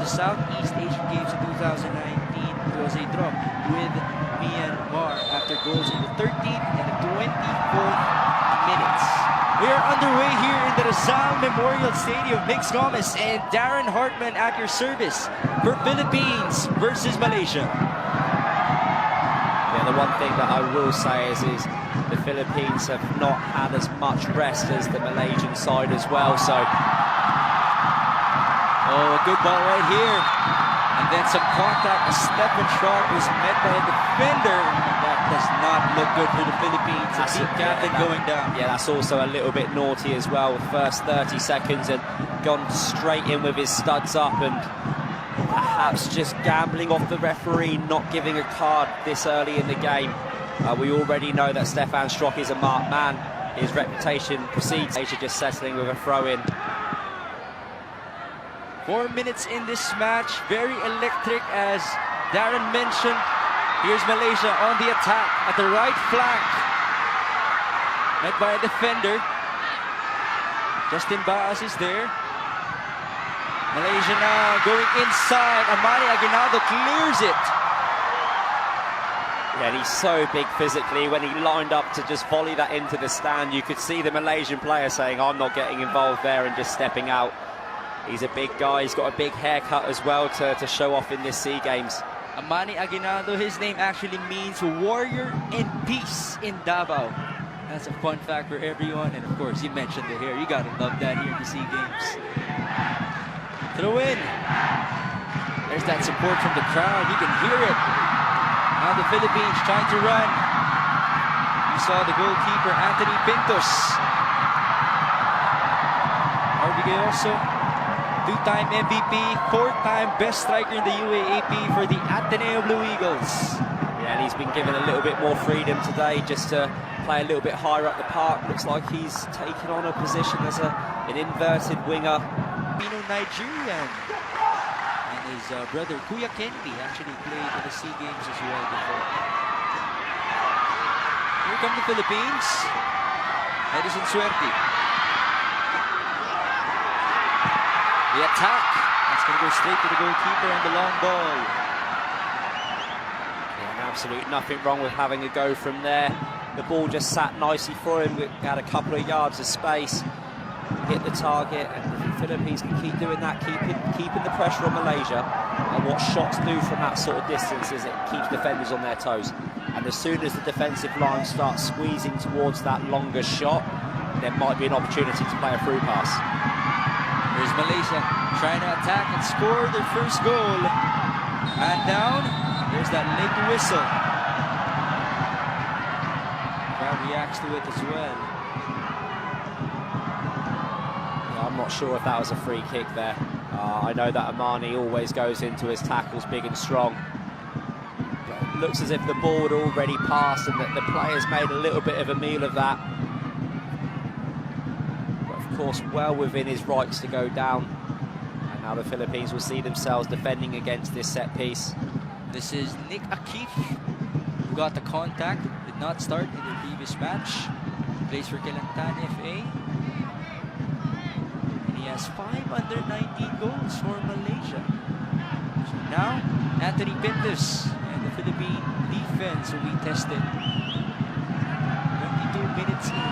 the Southeast Asian Games in 2019, it was a draw with Myanmar after goals in the 13th and the 24th minutes. We are underway here in the Rizal Memorial Stadium. Mix Gomez and Darren Hartman at your service for Philippines versus Malaysia. Yeah, the one thing that I will say is the Philippines have not had as much rest as the Malaysian side as well. So, oh, a good ball right here. And then some contact. A step and shot was met by a defender. That does not look good for the Philippines. The team captain going down. Yeah, that's also a little bit naughty as well. First 30 seconds and gone straight in with his studs up, and perhaps just gambling off the referee not giving a card this early in the game. We already know that Stefan Strock is a marked man. His reputation precedes Malaysia just settling with a throw-in. 4 minutes in this match, very electric as Darren mentioned. Here's Malaysia on the attack at the right flank. Met by a defender. Justin Baas is there. Malaysia now going inside. Amani Aguinaldo clears it. Yeah, and he's so big physically. When he lined up to just volley that into the stand, you could see the Malaysian player saying, I'm not getting involved there, and just stepping out. He's a big guy. He's got a big haircut as well to show off in this SEA Games. Amani Aguinaldo, his name actually means warrior in peace in Davao. That's a fun fact for everyone. And of course, you mentioned the hair. You gotta love that here in the SEA Games. Throw in. There's that support from the crowd. You can hear it. Now the Philippines trying to run. You saw the goalkeeper, Anthony Pintos. RBG also, two-time MVP, four-time best striker in the UAAP for the Ateneo Blue Eagles. Yeah, and he's been given a little bit more freedom today just to play a little bit higher up the park. Looks like he's taken on a position as an inverted winger. Nigerian. And his brother, Kuya Kennedy, actually played in the SEA Games as well before. Here come the Philippines. Edison Suerte. The attack. That's going to go straight to the goalkeeper and the long ball. Yeah, absolutely nothing wrong with having a go from there. The ball just sat nicely for him. We had a couple of yards of space. Hit the target, and the Philippines can keep doing that, keeping the pressure on Malaysia. And what shots do from that sort of distance is it keeps defenders on their toes. And as soon as the defensive line starts squeezing towards that longer shot, there might be an opportunity to play a through pass. Here's Malaysia trying to attack and score their first goal. And down, there's that late whistle. Crowd reacts to it as well. I'm not sure if that was a free kick there. I know that Amani always goes into his tackles big and strong. But it looks as if the ball had already passed and that the players made a little bit of a meal of that. But of course, well within his rights to go down. And now the Philippines will see themselves defending against this set piece. This is Nick Akif, who got the contact, did not start in the previous match. Plays for Kelantan FA. He has 5 under 19 goals for Malaysia. So now, Anthony Pintos and the Philippine defense will be tested. 22 minutes in.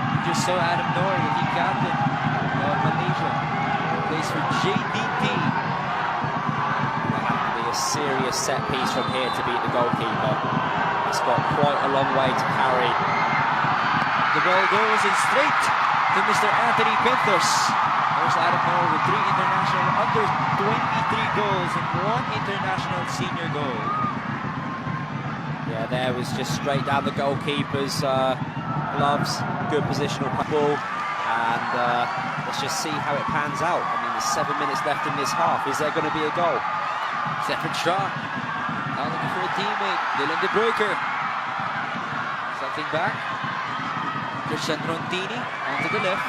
You just saw Adam Noor, the team captain of Malaysia, plays for JDT. That will be a serious set piece from here to beat the goalkeeper. It's got quite a long way to carry. The ball goes in straight to Mr. Anthony Pintos. There's Adam Noor with 3 international under 23 goals and 1 international senior goal. Yeah, there was just straight down the goalkeeper's gloves. Good positional ball. And let's just see how it pans out. I mean, there's 7 minutes left in this half. Is there going to be a goal? Stefan Shaw now looking for a teammate. Dylan De Bruyker. Something back. Christian Rontini onto the left.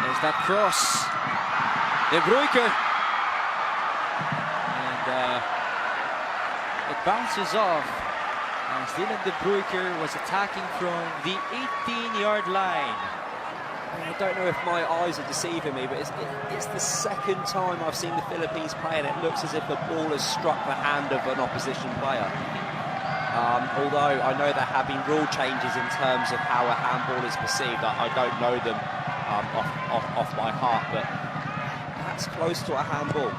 There's that cross. De Bruyker. And it bounces off. As Dylan De Bruyker was attacking from the 18-yard line. I don't know if my eyes are deceiving me, but it's the second time I've seen the Philippines play, and it looks as if the ball has struck the hand of an opposition player. Although I know there have been rule changes in terms of how a handball is perceived. I don't know them off by heart, but that's close to a handball.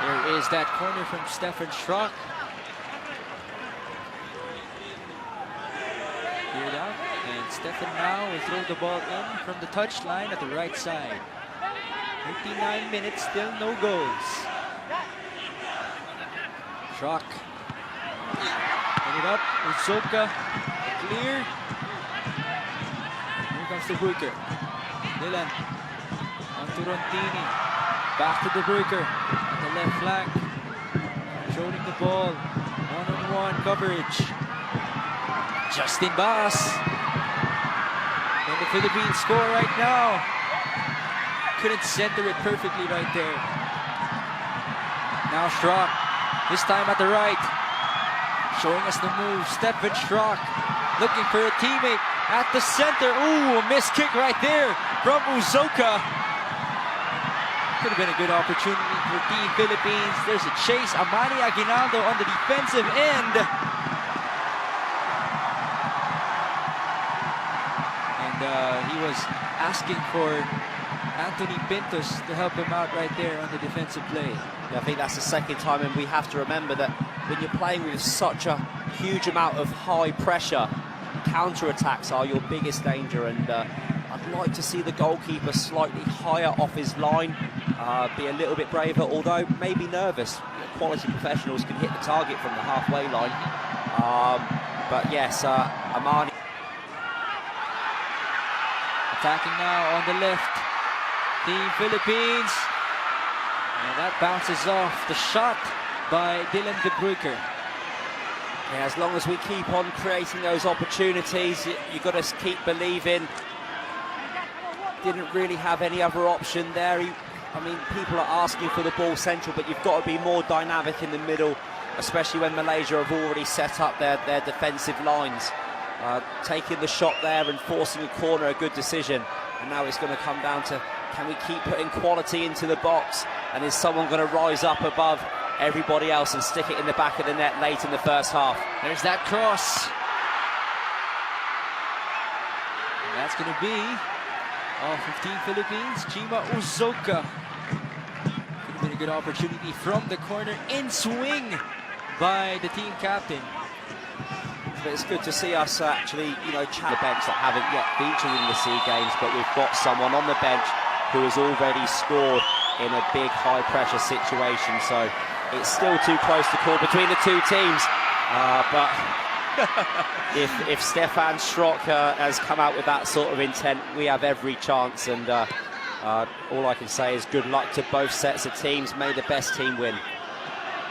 There is that corner from Stefan Schrock. Cleared out, and Stefan now will throw the ball in from the touchline at the right side. 59 minutes, still no goals. Schrock. Put it up, Uzoka, clear. Here comes the Bruyker. Dylan, on to Rontini. Back to the Bruyker, on the left flank. Controlling the ball, one-on-one coverage. Justin Bass. And the Philippines score right now. Couldn't center it perfectly right there. Now Schrock, this time at the right. Showing us the move, Stefan Schrock. Looking for a teammate at the center. Ooh, a missed kick right there from Uzoka. Could have been a good opportunity for Team Philippines. There's a chase. Amani Aguinaldo on the defensive end. And he was asking for Anthony Pintos to help him out right there on the defensive play. Yeah, I think that's the second time, and we have to remember that when you're playing with such a huge amount of high pressure, counter-attacks are your biggest danger, and I'd like to see the goalkeeper slightly higher off his line, be a little bit braver, although maybe nervous. Quality professionals can hit the target from the halfway line. But yes, Amani. Attacking now on the left, Team Philippines. And that bounces off the shot by Dylan de Bruyker. Yeah, as long as we keep on creating those opportunities, you've got to keep believing. Didn't really have any other option there. I mean, people are asking for the ball central, but you've got to be more dynamic in the middle, especially when Malaysia have already set up their defensive lines. Taking the shot there and forcing a corner, a good decision. And now it's going to come down to, can we keep putting quality into the box? And is someone going to rise up above everybody else and stick it in the back of the net late in the first half? There's that cross. And that's going to be all 15 Philippines. Chima Uzoka. Could have been a good opportunity from the corner, in swing by the team captain. But it's good to see us actually, chat the bench that haven't yet featured in the SEA Games, but we've got someone on the bench who has already scored in a big high-pressure situation. So it's still too close to call between the two teams. But if Stefan Schrock has come out with that sort of intent, we have every chance. And all I can say is good luck to both sets of teams. May the best team win.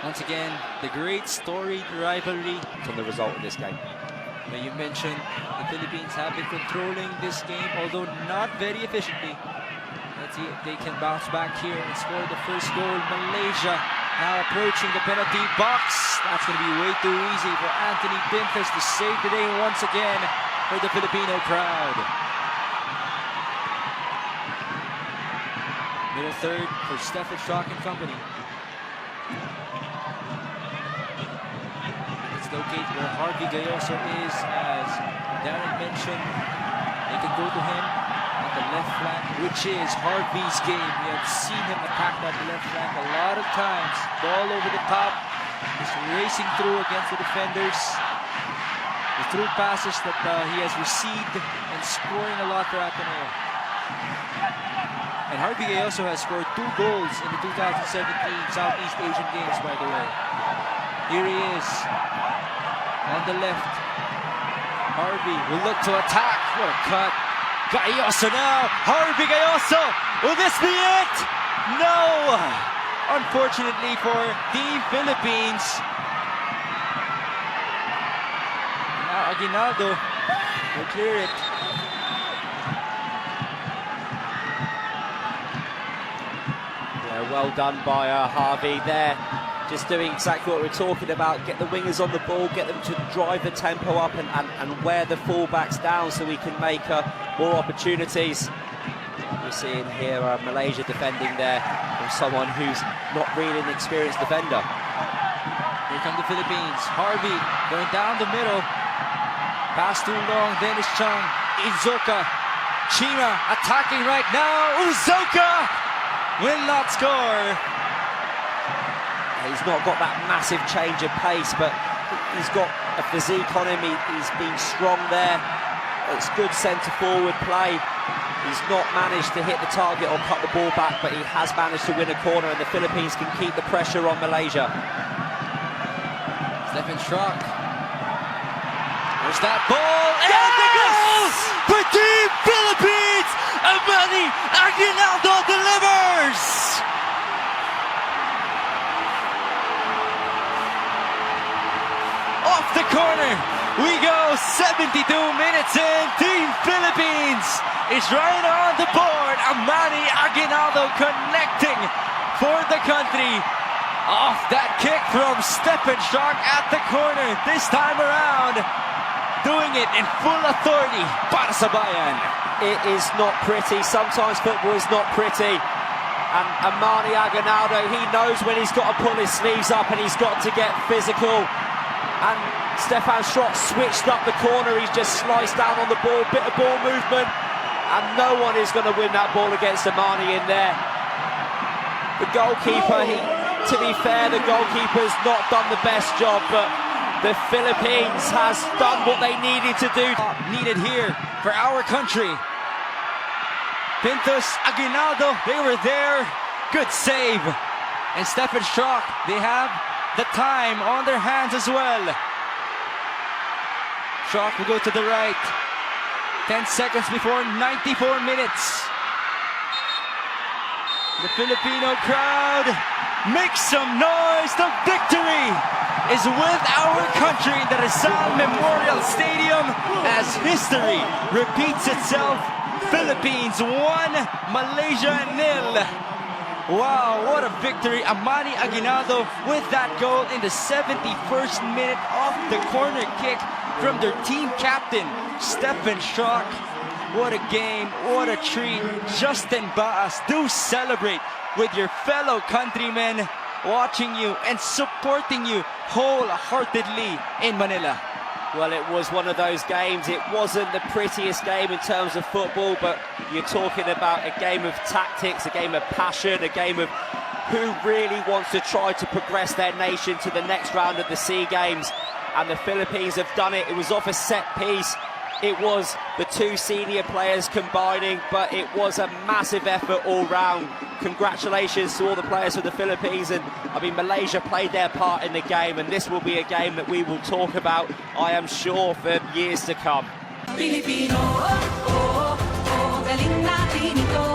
Once again, the great storied rivalry on the result of this game. Now, you mentioned the Philippines have been controlling this game, although not very efficiently. Let's see if they can bounce back here and score the first goal. Malaysia now approaching the penalty box. That's going to be way too easy for Anthony Pintos to save the day once again for the Filipino crowd. Middle third for Stefan Schrock and company. Locate where Harvey Gayoso is, as Darren mentioned. They can go to him on the left flank, which is Harvey's game. We have seen him attack that left flank a lot of times. Ball over the top, just racing through against the defenders. The through passes that he has received, and scoring a lot for Ateneo. And Harvey Gayoso has scored 2 goals in the 2017 Southeast Asian Games, by the way. Here he is. On the left, Harvey will look to attack. What a cut. Gayoso now. Harvey Gayoso. Will this be it? No. Unfortunately for Team Philippines. Now Aguinaldo will clear it. Yeah, well done by Harvey there. just doing exactly what we're talking about. Get the wingers on the ball, get them to drive the tempo up and wear the fullbacks down so we can make more opportunities. We're seeing here Malaysia defending there from someone who's not really an experienced defender. Here come the Philippines. Harvey going down the middle. Pass too long. Dennis Chung. Izoka. Chima attacking right now. Uzoka will not score. He's not got that massive change of pace, but he's got a physique on him. He's been strong there. It's good centre-forward play. He's not managed to hit the target or cut the ball back, but he has managed to win a corner, and the Philippines can keep the pressure on Malaysia. Stephen Schrock. There's that ball, and the goal for Team Philippines! Amani Aguinaldo delivers! Off the corner, we go 72 minutes in. Team Philippines is right on the board. Amani Aguinaldo connecting for the country. Off that kick from Stephen Schrock at the corner. This time around, doing it in full authority para sa bayan. It is not pretty. Sometimes football is not pretty. And Amani Aguinaldo, he knows when he's got to pull his sleeves up and he's got to get physical. And Stefan Schrock switched up the corner. He's just sliced down on the ball, bit of ball movement, and no one is going to win that ball against Amani in there. The goalkeeper, to be fair, the goalkeeper's not done the best job, but the Philippines has done what they needed to do. Needed here for our country. Pintos, Aguinaldo, they were there. Good save. And Stephen Schrock, they have the time on their hands as well. Schrock will go to the right. 10 seconds before 94 minutes. The Filipino crowd makes some noise. The victory is with our country in the Rizal Memorial Stadium as history repeats itself. Philippines 1, Malaysia 0. Wow, what a victory. Amani Aguinaldo with that goal in the 71st minute off the corner kick from their team captain, Stephen Schrock. What a game, what a treat. Justin Baas, do celebrate with your fellow countrymen watching you and supporting you wholeheartedly in Manila. Well, it was one of those games. It wasn't the prettiest game in terms of football, but you're talking about a game of tactics, a game of passion, a game of who really wants to try to progress their nation to the next round of the SEA Games. And the Philippines have done it. It was off a set piece. It was the two senior players combining, but it was a massive effort all round. Congratulations to all the players for the Philippines. And I mean, Malaysia played their part in the game, and this will be a game that we will talk about, I am sure, for years to come. Filipino, oh, oh, oh, galing natin ito.